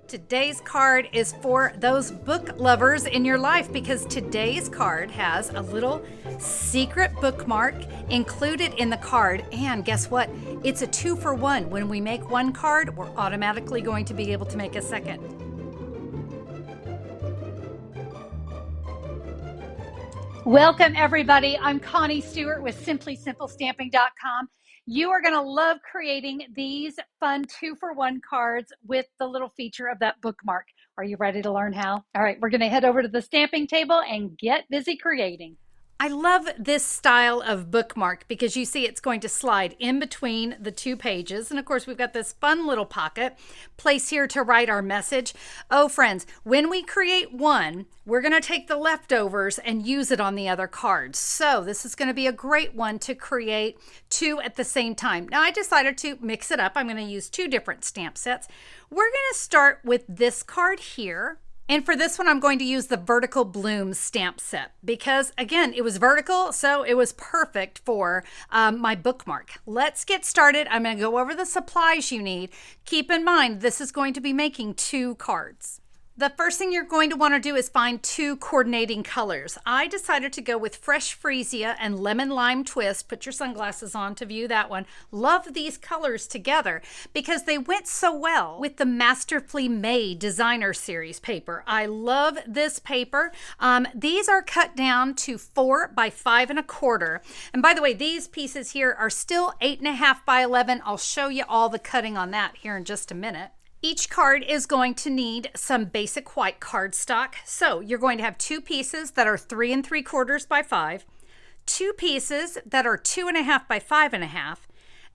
Today's card is for those book lovers in your life because today's card has a little secret bookmark included in the card. And guess what? It's a 2-for-1. When we make one card, we're automatically going to be able to make a second. Welcome, everybody. I'm Connie Stewart with SimplySimpleStamping.com. You are going to love creating these fun 2-for-1 cards with the little feature of that bookmark. Are you ready to learn how? All right, we're going to head over to the stamping table and get busy creating. I love this style of bookmark because you see it's going to slide in between the two pages. And of course, we've got this fun little pocket place here to write our message. Oh, friends, when we create one, we're going to take the leftovers and use it on the other cards. So this is going to be a great one to create two at the same time. Now, I decided to mix it up. I'm going to use two different stamp sets. We're going to start with this card here. And for this one, I'm going to use the vertical bloom stamp set because, again, it was vertical, so it was perfect for my bookmark. Let's get started. I'm going to go over the supplies you need. Keep in mind, this is going to be making two cards. The first thing you're going to want to do is find two coordinating colors. I decided to go with Fresh Freesia and Lemon Lime Twist. Put your sunglasses on to view that one. Love these colors together because they went so well with the Masterfully Made Designer Series paper. I love this paper. These are cut down to 4 by 5 1/4. And by the way, these pieces here are still 8.5 by 11. I'll show you all the cutting on that here in just a minute. Each card is going to need some basic white cardstock. So you're going to have two pieces that are 3 3/4 by 5, two pieces that are 2.5 by 5.5,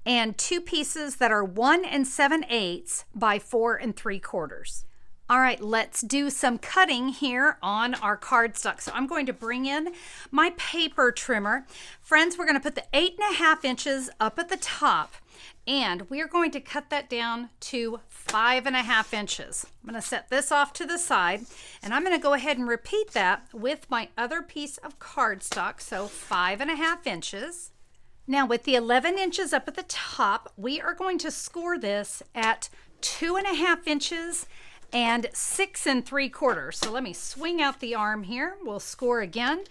and two pieces that are 1 7/8 by 4 3/4. All right, let's do some cutting here on our cardstock. So I'm going to bring in my paper trimmer. Friends, we're going to put the 8.5 inches up at the top. And we are going to cut that down to 5.5 inches. I'm going to set this off to the side, and I'm going to go ahead and repeat that with my other piece of cardstock, so 5.5 inches. Now with the 11 inches up at the top, we are going to score this at 2.5 inches and 6 3/4. So let me swing out the arm here. We'll score again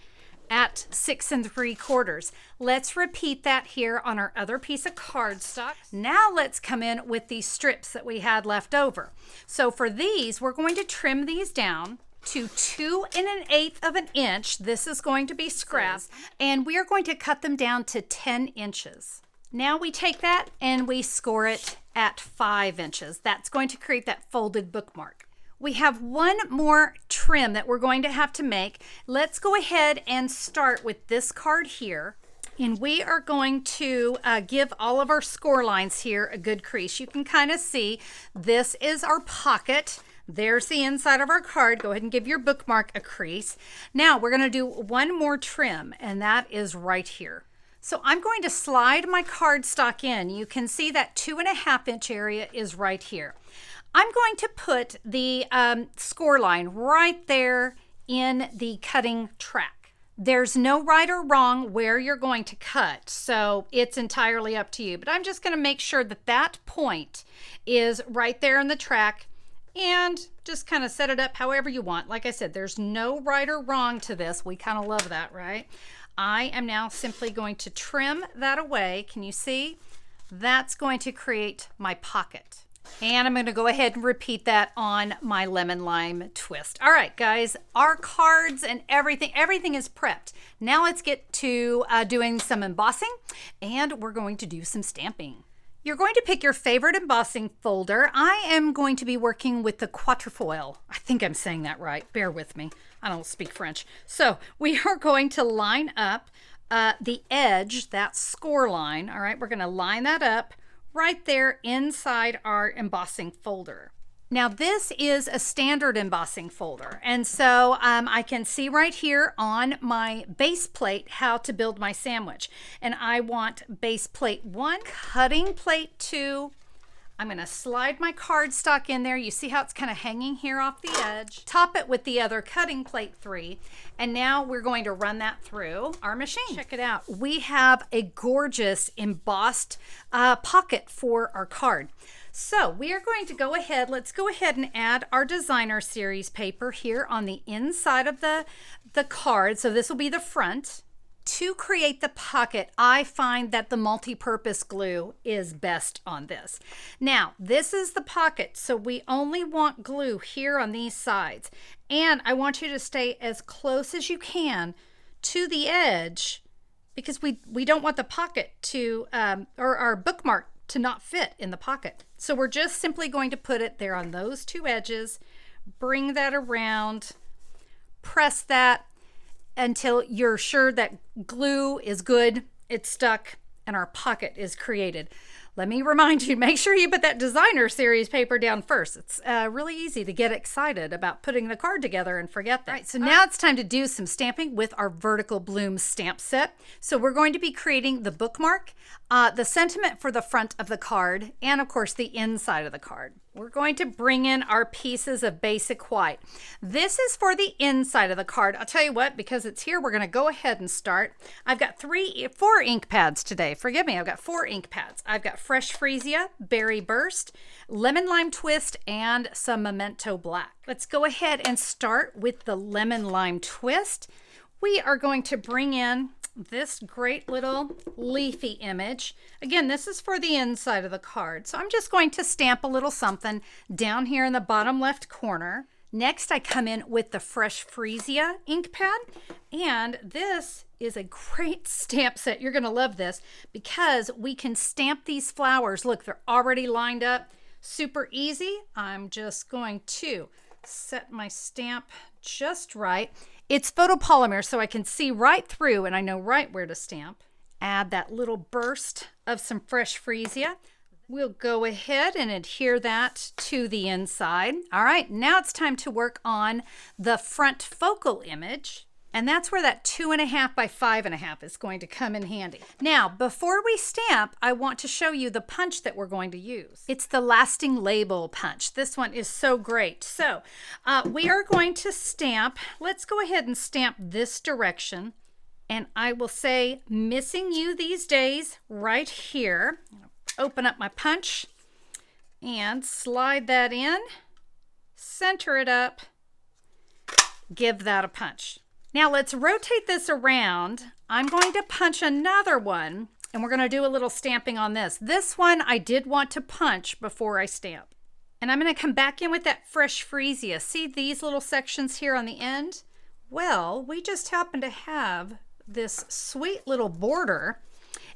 at 6 3/4. Let's repeat that here on our other piece of cardstock. Now let's come in with these strips that we had left over. So for these, we're going to trim these down to 2 1/8 inch. This is going to be scrap, and we are going to cut them down to 10 inches. Now we take that and we score it at 5 inches. That's going to create that folded bookmark. We have one more trim that we're going to have to make. Let's go ahead and start with this card here. And we are going to give all of our score lines here a good crease. You can kind of see this is our pocket. There's the inside of our card. Go ahead and give your bookmark a crease. Now we're going to do one more trim, and that is right here. So I'm going to slide my cardstock in. You can see that 2.5 inch area is right here. I'm going to put the score line right there in the cutting track. There's no right or wrong where you're going to cut, so it's entirely up to you. But I'm just going to make sure that that point is right there in the track and just kind of set it up however you want. Like I said, there's no right or wrong to this. We kind of love that, right? I am now simply going to trim that away. Can you see? That's going to create my pocket. And I'm going to go ahead and repeat that on my lemon lime twist. All right, guys, our cards and everything is prepped. Now let's get to doing some embossing, and we're going to do some stamping. You're going to pick your favorite embossing folder. I am going to be working with the quatrefoil. I think I'm saying that right. Bear with me. I don't speak French. So we are going to line up the edge, that score line. All right, we're going to line that up right there inside our embossing folder. Now this is a standard embossing folder, and so I can see right here on my base plate how to build my sandwich. And I want base plate 1, cutting plate 2. I'm going to slide my cardstock in there. You see how it's kind of hanging here off the edge. Top it with the other cutting plate 3. And now we're going to run that through our machine. Check it out. We have a gorgeous embossed pocket for our card. So we are going to go ahead, let's go ahead and add our designer series paper here on the inside of the card. So this will be the front. To create the pocket, I find that the multi-purpose glue is best on this. Now, this is the pocket, so we only want glue here on these sides. And I want you to stay as close as you can to the edge because we don't want the pocket to, or our bookmark to not fit in the pocket. So we're just simply going to put it there on those two edges, bring that around, press that until you're sure that glue is good, it's stuck, and our pocket is created. Let me remind you, make sure you put that designer series paper down first. It's really easy to get excited about putting the card together and forget that. All right, so now it's time to do some stamping with our vertical bloom stamp set. So we're going to be creating the bookmark, the sentiment for the front of the card, and of course the inside of the card. We're going to bring in our pieces of basic white. This is for the inside of the card. I'll tell you what, because it's here, we're going to go ahead and start. I've got 4 ink pads today. Forgive me, I've got 4 ink pads. I've got Fresh Freesia, Berry Burst, Lemon Lime Twist, and some Memento Black. Let's go ahead and start with the Lemon Lime Twist. We are going to bring in this great little leafy image. Again, this is for the inside of the card. So I'm just going to stamp a little something down here in the bottom left corner. Next, I come in with the Fresh Freesia ink pad. And this is a great stamp set. You're going to love this because we can stamp these flowers. Look, they're already lined up. Super easy. I'm just going to set my stamp just right. It's photopolymer, so I can see right through and I know right where to stamp. Add that little burst of some Fresh Freesia. We'll go ahead and adhere that to the inside. All right, now it's time to work on the front focal image. And that's where that 2.5 by 5.5 is going to come in handy. Now, before we stamp, I want to show you the punch that we're going to use. It's the Lasting Label punch. This one is so great. So we are going to stamp. Let's go ahead and stamp this direction. And I will say, missing you these days right here. Open up my punch and slide that in. Center it up. Give that a punch. Now let's rotate this around. I'm going to punch another one and we're going to do a little stamping on this. This one I did want to punch before I stamp. And I'm going to come back in with that Fresh Freesia. See these little sections here on the end? Well, we just happen to have this sweet little border.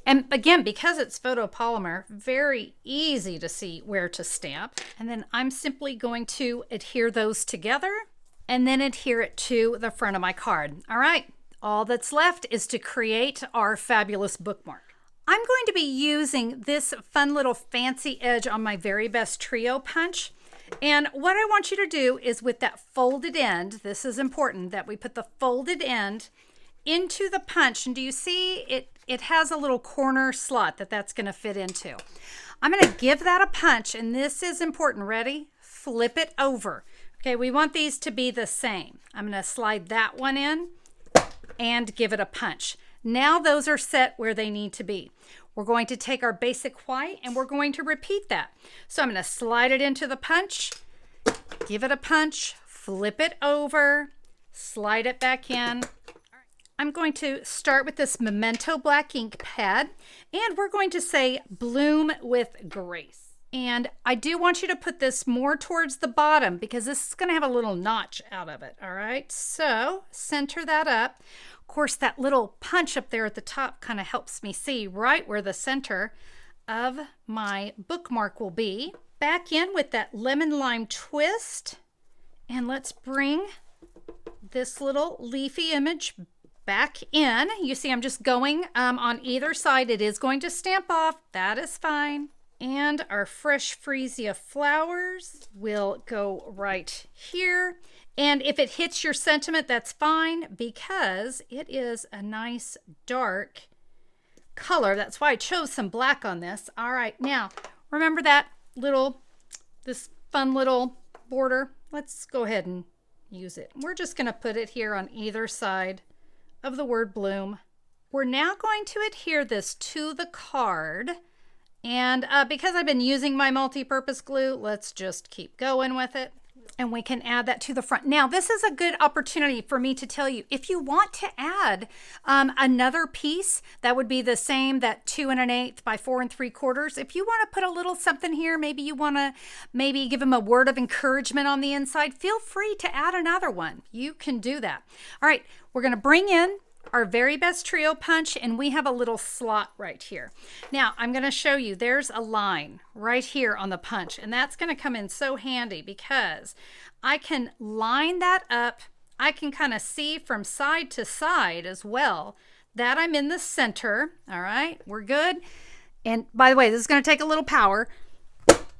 And again, because it's photopolymer, very easy to see where to stamp. And then I'm simply going to adhere those together and then adhere it to the front of my card. All right, all that's left is to create our fabulous bookmark. I'm going to be using this fun little fancy edge on my Very Best Trio punch. And what I want you to do is with that folded end, this is important that we put the folded end into the punch. And do you see it has a little corner slot that's going to fit into. I'm going to give that a punch, and this is important. Ready? Flip it over. Okay, we want these to be the same. I'm going to slide that one in and give it a punch. Now those are set where they need to be. We're going to take our basic white and we're going to repeat that. So I'm going to slide it into the punch, give it a punch, flip it over, slide it back in. I'm going to start with this Memento Black ink pad and we're going to say Bloom with Grace. And I do want you to put this more towards the bottom because this is going to have a little notch out of it. All right, so center that up. Of course, that little punch up there at the top kind of helps me see right where the center of my bookmark will be. Back in with that Lemon Lime Twist. And let's bring this little leafy image back in. You see I'm just going on either side. It is going to stamp off. That is fine. And our Fresh Freesia flowers will go right here. And if it hits your sentiment, that's fine because it is a nice dark color. That's why I chose some black on this. All right, now remember that this fun little border? Let's go ahead and use it. We're just going to put it here on either side of the word bloom. We're now going to adhere this to the card. And because I've been using my multi-purpose glue, let's just keep going with it. And we can add that to the front. Now, this is a good opportunity for me to tell you, if you want to add another piece, that would be the same, that 2 1/8 by 4 3/4. If you want to put a little something here, maybe you want to give them a word of encouragement on the inside, feel free to add another one. You can do that. All right, we're going to bring in our very best trio punch, and we have a little slot right here. Now I'm going to show you, there's a line right here on the punch, and that's going to come in so handy because I can line that up. I can kind of see from side to side as well that I'm in the center. All right, we're good. And by the way, this is going to take a little power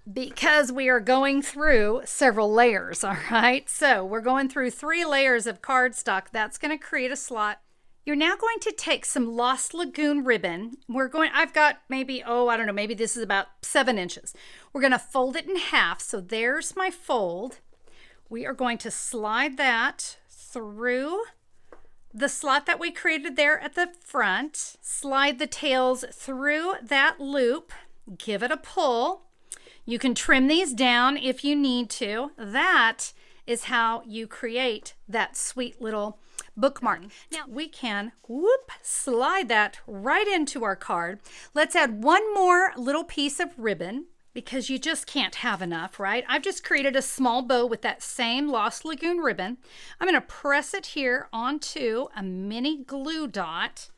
because we are going through several layers. All right, so we're going through 3 layers of cardstock. That's going to create a slot. You're now going to take some Lost Lagoon ribbon. I've got maybe, I don't know, maybe this is about 7 inches. We're going to fold it in half. So there's my fold. We are going to slide that through the slot that we created there at the front. Slide the tails through that loop. Give it a pull. You can trim these down if you need to. That is how you create that sweet little bookmark. Now we can slide that right into our card. Let's add one more little piece of ribbon because you just can't have enough, right? I've just created a small bow with that same Lost Lagoon ribbon. I'm going to press it here onto a mini glue dot,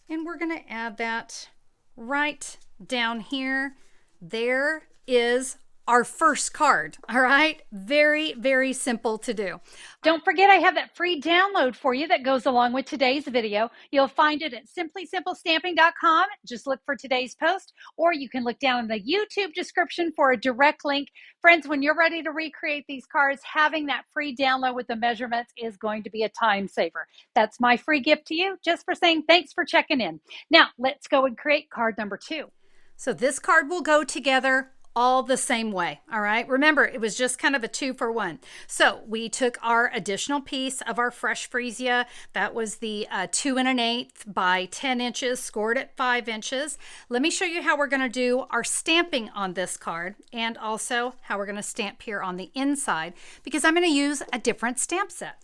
and we're going to add that right down here. There is our first card. All right, very, very simple to do. Don't forget, I have that free download for you that goes along with today's video. You'll find it at simplysimplestamping.com. Just look for today's post, or you can look down in the YouTube description for a direct link. Friends, when you're ready to recreate these cards, having that free download with the measurements is going to be a time saver. That's my free gift to you, just for saying thanks for checking in. Now, let's go and create card number 2. So this card will go together all the same way. All right, remember, it was just kind of a 2-for-1. So we took our additional piece of our fresh freesia. That was the 2 1/8 by 10 inches, scored at 5 inches. Let me show you how we're going to do our stamping on this card, and also how we're going to stamp here on the inside, because I'm going to use a different stamp set.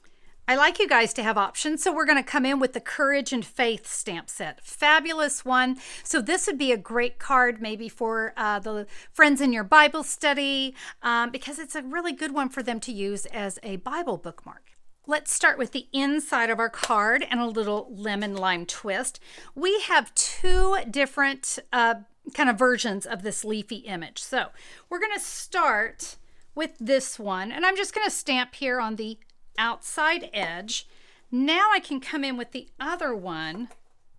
I like you guys to have options, so we're going to come in with the Courage and Faith stamp set. Fabulous one. So this would be a great card maybe for the friends in your Bible study, because it's a really good one for them to use as a Bible bookmark. Let's start with the inside of our card and a little lemon lime twist. We have 2 different kind of versions of this leafy image. So we're going to start with this one, and I'm just going to stamp here on the outside edge. Now I can come in with the other one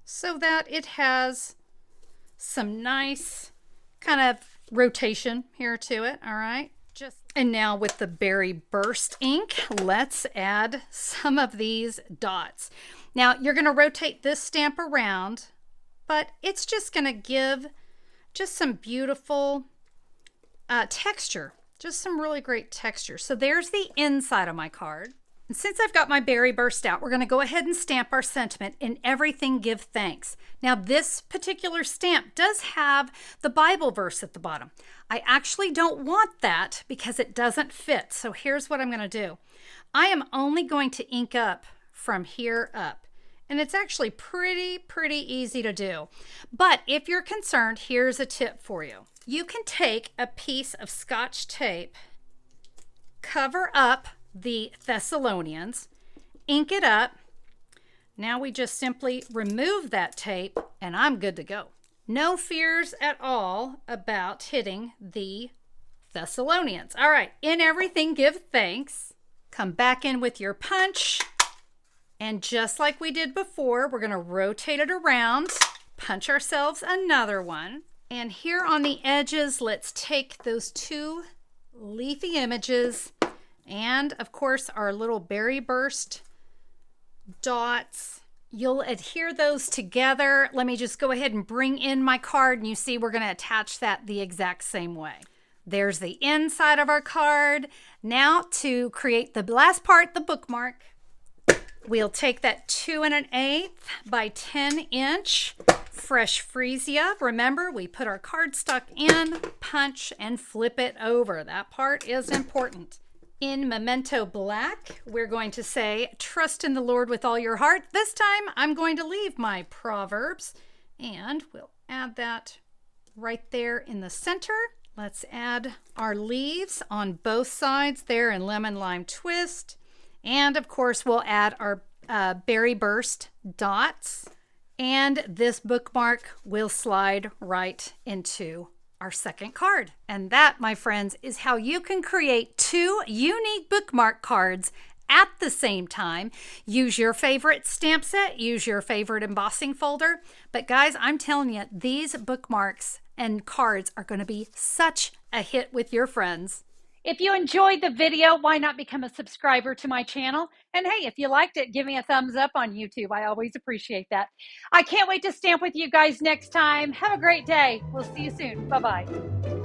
so that it has some nice kind of rotation here to it. All right, and now with the Berry Burst ink, let's add some of these dots. Now you're going to rotate this stamp around, but it's just going to give just some beautiful texture, just some really great texture. So there's the inside of my card. And since I've got my Berry Burst out, we're going to go ahead and stamp our sentiment, "In everything give thanks." Now this particular stamp does have the Bible verse at the bottom. I actually don't want that because it doesn't fit. So here's what I'm going to do. I am only going to ink up from here up. And it's actually pretty easy to do. But if you're concerned, here's a tip for you. You can take a piece of Scotch tape, cover up the Thessalonians, ink it up. Now we just simply remove that tape and I'm good to go. No fears at all about hitting the Thessalonians. All right, in everything give thanks. Come back in with your punch, and just like we did before, we're going to rotate it around, punch ourselves another one. And here on the edges, let's take those 2 leafy images and of course our little Berry Burst dots. You'll adhere those together. Let me just go ahead and bring in my card, and you see we're going to attach that the exact same way. There's the inside of our card. Now to create the last part, the bookmark, we'll take that 2 1/8 by 10 inch fresh freesia. Remember, we put our cardstock in, punch, and flip it over. That part is important. In Memento Black, we're going to say, trust in the Lord with all your heart. This time, I'm going to leave my Proverbs, and we'll add that right there in the center. Let's add our leaves on both sides there in Lemon Lime Twist. And of course, we'll add our Berry Burst dots. And this bookmark will slide right into our second card. And that, my friends, is how you can create 2 unique bookmark cards at the same time. Use your favorite stamp set, use your favorite embossing folder. But guys, I'm telling you, these bookmarks and cards are going to be such a hit with your friends. If you enjoyed the video, why not become a subscriber to my channel? And hey, if you liked it, give me a thumbs up on YouTube. I always appreciate that. I can't wait to stamp with you guys next time. Have a great day. We'll see you soon. Bye-bye.